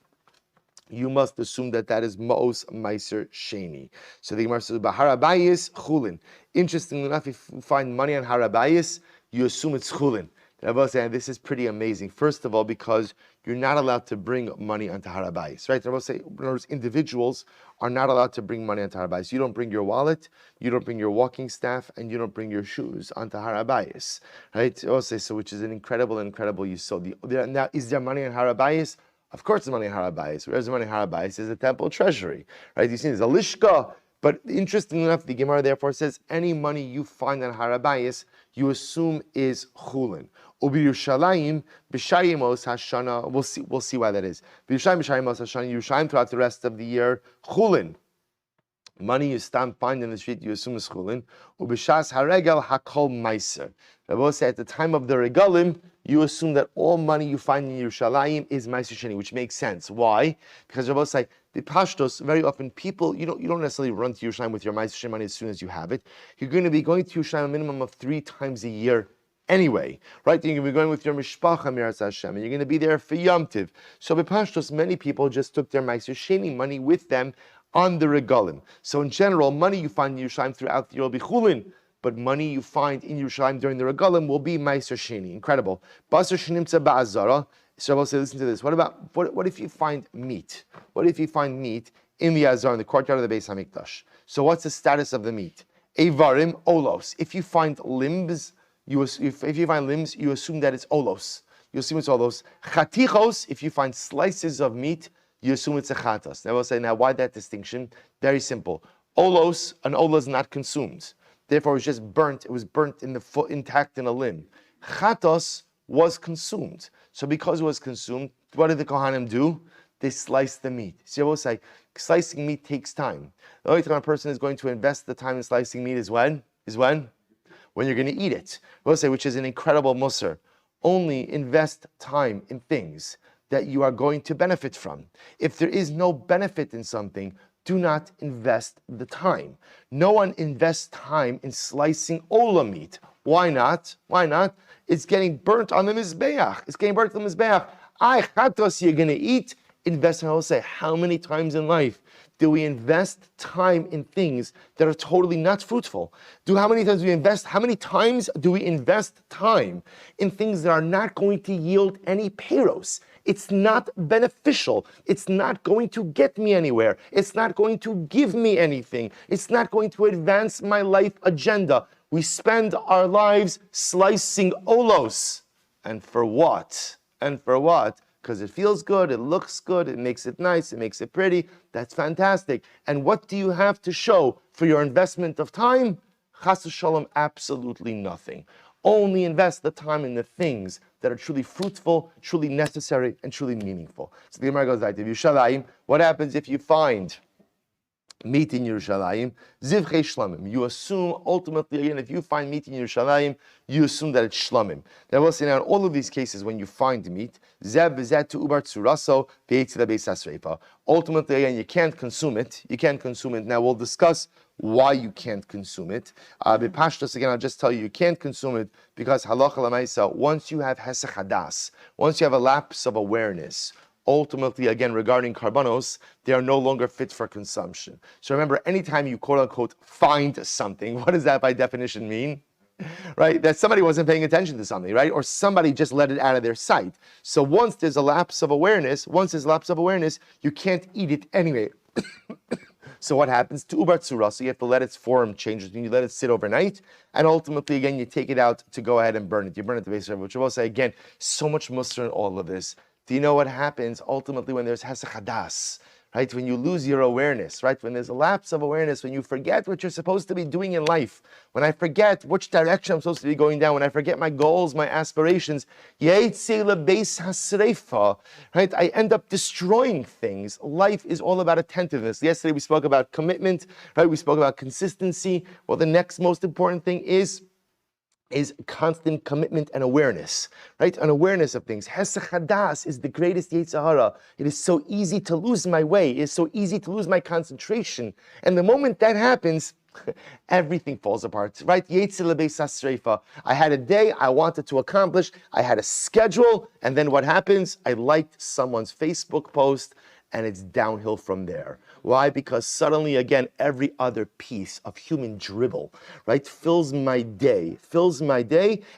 you must assume that that is Ma'os Meiser Sheni. So the Gemara says, Baharabayis Chulin. Interestingly enough, if you find money on Harabayis, you assume it's Chulin. And this is pretty amazing. First of all, because you're not allowed to bring money onto Harabayis, right? In other words, individuals are not allowed to bring money onto Harabayis. You don't bring your wallet, you don't bring your walking staff, and you don't bring your shoes onto Harabayis, right? So which is an incredible yisod. Now, is there money on Harabayis? Of course, there's money on Harabayis. Where's the money on Harabayis? Is a temple treasury, right? You see, there's a lishka. But interestingly enough, the Gemara therefore says any money you find on Harabayis, you assume is chulin. Ubi Yerushalayim b'shayimos hashana. We'll see why that is. B'Yerushalayim b'shayimos hashana. Yerushalayim throughout the rest of the year chulin. Money you find in the street, you assume is chulin. Ubishas haregel hakol meiser. Rabbi said at the time of the regalim, you assume that all money you find in Yerushalayim is meiser sheni, which makes sense. Why? Because Rabbi said the pashtos, very often people, you don't necessarily run to Yerushalayim with your meiser sheni money as soon as you have it. You're going to be going to Yerushalayim a minimum of 3 times a year anyway, right? You're going to be going with your mishpacha miras Hashem, and you're going to be there for Yom Tiv. So b'pashtos, many people just took their meiser sheni money with them on the regalim. So in general, money you find in Yerushalayim throughout the year will be chulin, but money you find in Yerushalayim during the regalim will be meiser sheni. Incredible. Basar shenimtza ba'azara. So I will say, listen to this. What if you find meat? What if you find meat in the azar, in the courtyard of the Beis Hamikdash? So what's the status of the meat? Evarim olos. If you find limbs, if you find limbs, you assume that it's olos. You assume it's olos. Chatichos. If you find slices of meat, you assume it's a chatas. Now I will say, now why that distinction? Very simple. Olos, an ola is not consumed. Therefore, it was just burnt. It was burnt in the foot, intact in a limb. Chatos was consumed. So because it was consumed, what did the Kohanim do? They sliced the meat. See, I will say, slicing meat takes time. The only time a person is going to invest the time in slicing meat is when? When you're going to eat it. I will say, which is an incredible musar. Only invest time in things that you are going to benefit from. If there is no benefit in something, do not invest the time. No one invests time in slicing ola meat. Why not? It's getting burnt on the mizbeach. Chatos you're going to eat. Invest, and I will say, how many times in life do we invest time in things that are totally not fruitful? How many times do we invest time in things that are not going to yield any payros? It's not beneficial. It's not going to get me anywhere. It's not going to give me anything. It's not going to advance my life agenda. We spend our lives slicing olos. And for what? Because it feels good, it looks good, it makes it nice, it makes it pretty. That's fantastic. And what do you have to show for your investment of time? Chas v'shalom, absolutely nothing. Only invest the time in the things that are truly fruitful, truly necessary, and truly meaningful. So the Gemara goes like, Yerushalayim, what happens if you find meat in Yerushalayim? Zivchei shlamim. You assume, ultimately, again, if you find meat in Yerushalayim, you assume that it's shlamim. Now, we'll say now, in all of these cases, when you find meat, zev v'zet to ubar tzuraso v'eitzila beis hasreifa. Ultimately, again, you can't consume it. Now, we'll discuss why you can't consume it. B'pashtos, again, I'll just tell you can't consume it because halacha l'maisa, once you have hesech hadas, once you have a lapse of awareness, ultimately, again, regarding karbanos, they are no longer fit for consumption. So remember, anytime you quote-unquote find something, what does that by definition mean? Right? That somebody wasn't paying attention to something, right? Or somebody just let it out of their sight. So once there's a lapse of awareness, you can't eat it anyway. So what happens? To ubar tzura, so you have to let its form change. You let it sit overnight, and ultimately, again, you take it out to go ahead and burn it. You burn it to base, which I will say, again, so much muster in all of this. Do you know what happens ultimately when there's hesech hadas? Right? When you lose your awareness, right? When there's a lapse of awareness, when you forget what you're supposed to be doing in life, when I forget which direction I'm supposed to be going down, when I forget my goals, my aspirations, right? I end up destroying things. Life is all about attentiveness. Yesterday we spoke about commitment, right? We spoke about consistency. Well, the next most important thing is constant commitment and awareness, right? An awareness of things. Hesech hadas is the greatest Yetzer Hara. It is so easy to lose my way. It is so easy to lose my concentration. And the moment that happens, Everything falls apart, right? I had a day I wanted to accomplish, I had a schedule, and then what happens? I liked someone's Facebook post, and it's downhill from there. Why? Because suddenly, again, every other piece of human dribble, right, fills my day,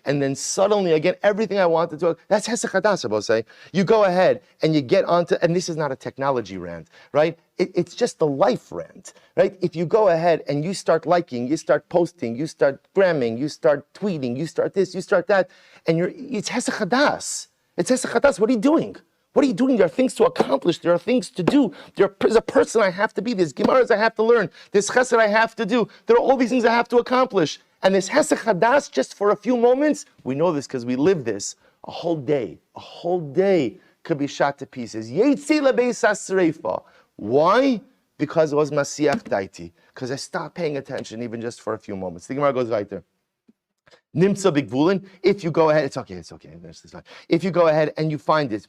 and then suddenly, again, everything I wanted to, that's Hesach Hadas, I will say. You go ahead and you get onto, and this is not a technology rant, right? It's just a life rant, right? If you go ahead and you start liking, you start posting, you start gramming, you start tweeting, you start this, you start that, and it's Hesach Hadas. It's Hesach Hadas. What are you doing? What are you doing? There are things to accomplish. There are things to do. There's a person I have to be. There's Gemaras I have to learn. There's Chesed I have to do. There are all these things I have to accomplish. And this Hesach Hadas, just for a few moments, we know this because we live this. A whole day could be shot to pieces. Yetzi lebeis hasreifa. Why? Because it was Masiach Daiti. Because I stopped paying attention even just for a few moments. The Gemara goes right there. Nimtza bigvulin. If you go ahead, it's okay. If you go ahead and you find it,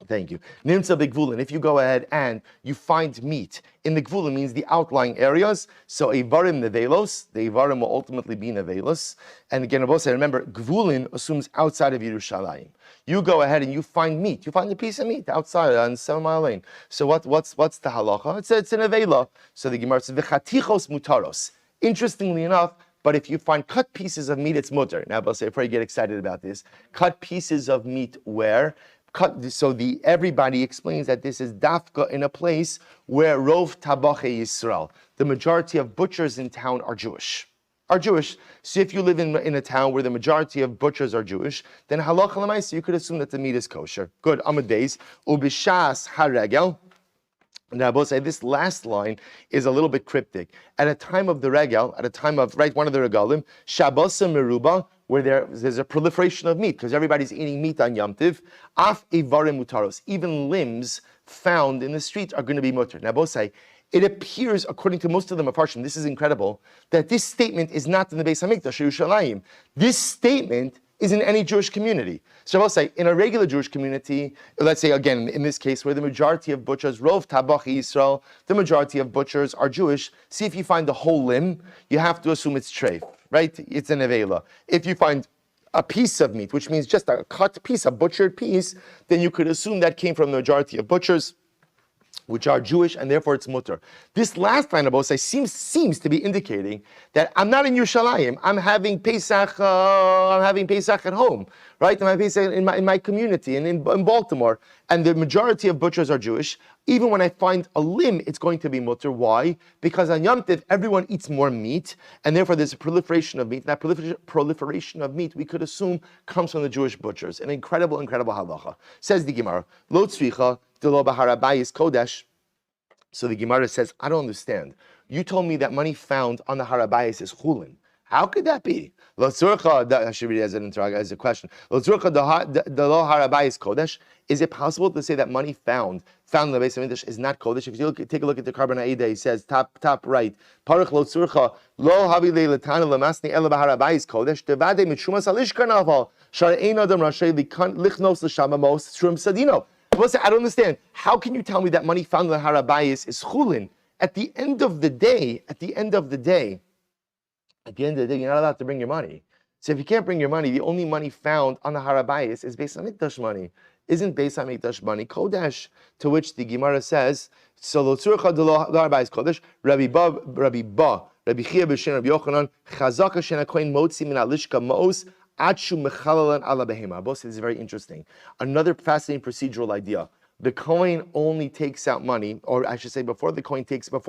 thank you. Nimtza b'gvulin. If you go ahead and you find meat in the gvulin, means the outlying areas. So Eivarim nevelos, the Eivarim will ultimately be nevelos. And again, I will say, remember, gvulin assumes outside of Yerushalayim. You go ahead and you find meat. You find a piece of meat outside on 7 Mile Lane. So what's the halacha? It's an nevela. So the Gemara says v'chatichos mutaros. Interestingly enough, but if you find cut pieces of meat, it's mutar. Now, I'll say before you get excited about this, cut pieces of meat where? Everybody explains that this is dafka in a place where rov tabache Yisrael. The majority of butchers in town are Jewish. So if you live in a town where the majority of butchers are Jewish, then halacha l'maisa you could assume that the meat is kosher. Good. Amud beis ubishas haregel. Now, I will say this last line is a little bit cryptic. At a time of the regel, one of the regalim, Shabbos meruba, where there's a proliferation of meat, because everybody's eating meat on Yom Tiv, af ivarim mutaros, even limbs found in the street are going to be mutar. Now, both say, it appears, according to most of the Mefarshim, this is incredible, that this statement is not in the Beis Hamikdash, Yerushalayim. This statement is in any Jewish community. So I'll say, in a regular Jewish community, let's say again, in this case, where the majority of butchers, rov tabach Yisrael, the majority of butchers are Jewish, see if you find the whole limb, you have to assume it's treif, right? It's an nevela. If you find a piece of meat, which means just a cut piece, a butchered piece, then you could assume that came from the majority of butchers, which are Jewish, and therefore it's mutar. This last line about say seems to be indicating that I'm not in Yerushalayim. I'm having Pesach. At home, right? I'm having Pesach in my community and in Baltimore, and the majority of butchers are Jewish. Even when I find a limb, it's going to be mutar. Why? Because on Yom Tiv, everyone eats more meat, and therefore there's a proliferation of meat. That proliferation of meat, we could assume, comes from the Jewish butchers. An incredible halacha. Says the Gemara, Lo tzricha delo b'harabayis kodesh. So the Gemara says, I don't understand. You told me that money found on the harabayis is chulin. How could that be? I should read it as a question. Is it possible to say that money found in the Beis Midrash is not kodesh? If you take a look at the Karban Aida, he says top right. Parach lo tzurcha lo havi leilatana lamasni ela b'harabayis kodesh devade mitrumas alishka naval shar ein adam rashay lichnos l'shamamos shrum sadino. I don't understand. How can you tell me that money found in the harabayis is chulin? At the end of the day, you're not allowed to bring your money. So if you can't bring your money, the only money found on the harabayis is Beis Hamikdash money. Isn't Beis Hamikdash money kodesh? To which the Gemara says, "So lo tzurcha de lo harabayis kodesh." Rabbi Chia b'shen Rabbi Yochanan chazaka shena kohen motzi min alishka maos adshu mechalalan ala behema. Both is very interesting. Another fascinating procedural idea. The kohen only takes out money, or I should say, before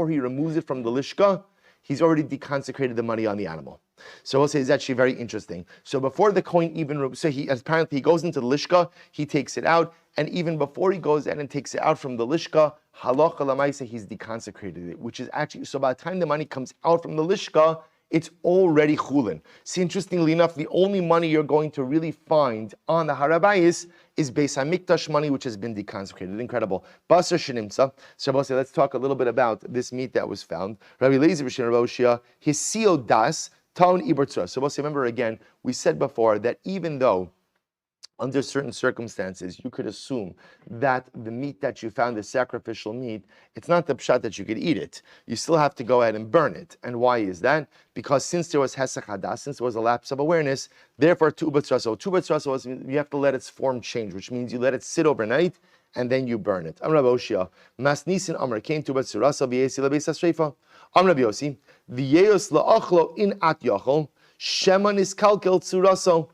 he removes it from the lishka, he's already deconsecrated the money on the animal. So we'll say it's actually very interesting. So before the coin even, he goes into the lishka, he takes it out, and even before he goes in and takes it out from the lishka, halacha lamaisa, he's deconsecrated it, which is actually, so by the time the money comes out from the lishka, it's already chulin. See, interestingly enough, the only money you're going to really find on the harabayis is Beis Hamikdash money, which has been deconsecrated. Incredible. Basar shenimtza. So let's talk a little bit about this meat that was found. Rabbi Elys Wohl, hisio das taun ibertzra. So remember again, we said before that even though Under certain circumstances, you could assume that the meat that you found is sacrificial meat. It's not the pshat that you could eat it. You still have to go ahead and burn it. And why is that? Because since there was hesach hadas, since there was a lapse of awareness, therefore tubat raso. Tubat raso was you have to let its form change, which means you let it sit overnight and then you burn it. Am Rabbi Oshia, mas nisin amar came tubat raso v'yesi lebeis hasreifa. Am Rabbi Yosi, v'yeos la'achlo in at yachol shema niskalkel tzuraso.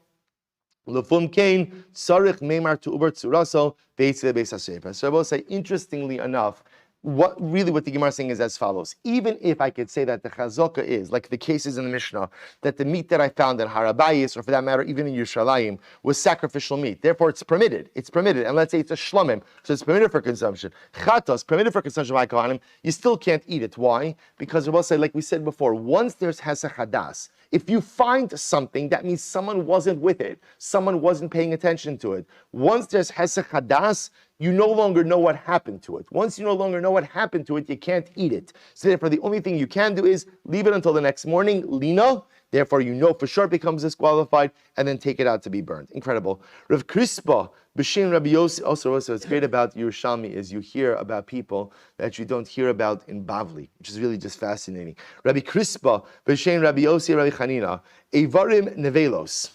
Lefum kain tzarich meimar to uber tzuraso v'yetzi lebeis hasreifa. So I will say, interestingly enough, what the Gemara is saying is as follows. Even if I could say that the chazaka is, like the cases in the Mishnah, that the meat that I found in Harabayis, or for that matter, even in Yerushalayim, was sacrificial meat. Therefore, it's permitted. It's permitted. And let's say it's a shlomim, so it's permitted for consumption. Chatos, permitted for consumption by Kohanim, you still can't eat it. Why? Because we'll say, like we said before, once there's hesach hadas, if you find something, that means someone wasn't with it. Someone wasn't paying attention to it. Once there's hesach hadas, you no longer know what happened to it. Once you no longer know what happened to it, you can't eat it. So therefore, the only thing you can do is leave it until the next morning, Lilah. Therefore, you know for sure it becomes disqualified, and then take it out to be burned. Incredible. Rav Crispa, B'Shem Rabbi Yossi, also what's great about Yerushalmi is you hear about people that you don't hear about in Bavli, which is really just fascinating. Rabbi Crispa, B'Shem Rabbi Yossi, Rabbi Chanina, Evarim Nevelos.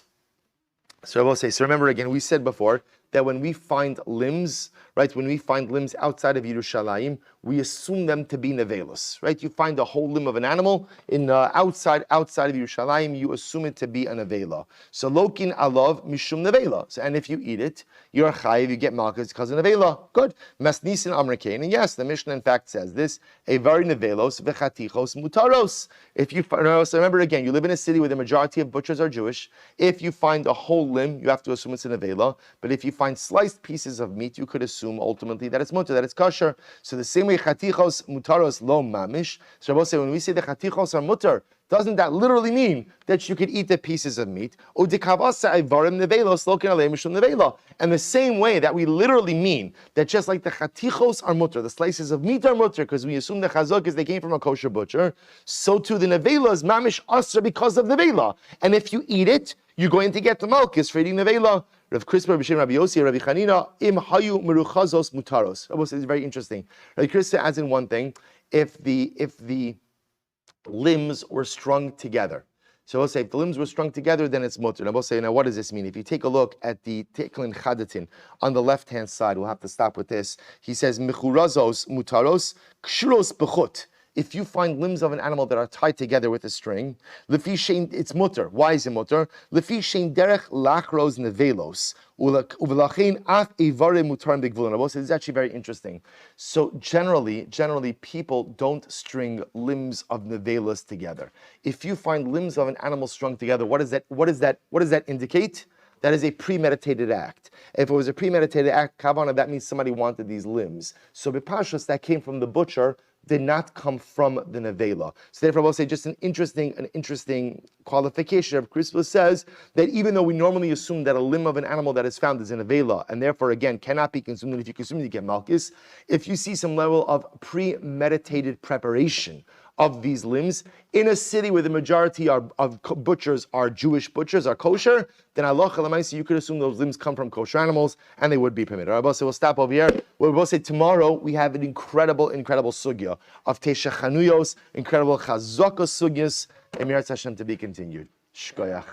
So I will say, so remember again, we said before that when we find limbs, right, when we find limbs outside of Yerushalayim, we assume them to be nevelos, right? You find a whole limb of an animal in outside of Yerushalayim, you assume it to be a nevela. So lokin alav mishum nevela. So, and if you eat it, you're chayiv, you get malchus because of nevela. Good. Mas nisan amrikein. And yes, the Mishnah in fact says this: evari nevelos vechatichos mutaros. If you so remember again, you live in a city where the majority of butchers are Jewish. If you find a whole limb, you have to assume it's a nevela. But if you find sliced pieces of meat, you could assume ultimately that it's mutar, that it's kosher. So the same way chatichos mutaros lo mamish. So Rabbi say when we say the chatichos are mutar, doesn't that literally mean that you could eat the pieces of meat? And the same way that we literally mean that just like the chatichos are mutar, the slices of meat are mutar, because we assume the chazok is they came from a kosher butcher, so too the nevela is mamish asra because of nevela. And if you eat it, you're going to get the malchus for eating nevela. Rav Crispa, B'Shem Rabbi Yossi, Rabbi Chanina, im hayu meruchazos mutaros. Rabbi says it's very interesting. Rabbi Crispa adds in one thing: if the limbs were strung together. So we'll say if the limbs were strung together, then it's mutar. And we'll say, now what does this mean? If you take a look at the teklin chadatin on the left-hand side, we'll have to stop with this. He says, mechurazos mutaros kshuros bechut. If you find limbs of an animal that are tied together with a string, lefi shein, it's mutar. Why is it mutar? Lefi shein derech lachros nevelos uvelachein af evare mutarim begvulin. This is actually very interesting. So generally, people don't string limbs of nevelos together. If you find limbs of an animal strung together, what does that indicate? That is a premeditated act. If it was a premeditated act, kavana, that means somebody wanted these limbs. So b'pashas, that came from the butcher, did not come from the nevela. So therefore, I will say just an interesting qualification of Crispa says that even though we normally assume that a limb of an animal that is found is a nevela, and therefore again cannot be consumed, and if you consume it, you get malchus. If you see some level of premeditated preparation of these limbs in a city where the majority of butchers are Jewish butchers, are kosher, then halacha l'maaseh you could assume those limbs come from kosher animals and they would be permitted. Rabbi say we'll stop over here. We'll both say tomorrow we have an incredible sugya of Tesha Chanuyos, incredible chazaka sugyas, and Mirat Hashem to be continued. Shkoyach.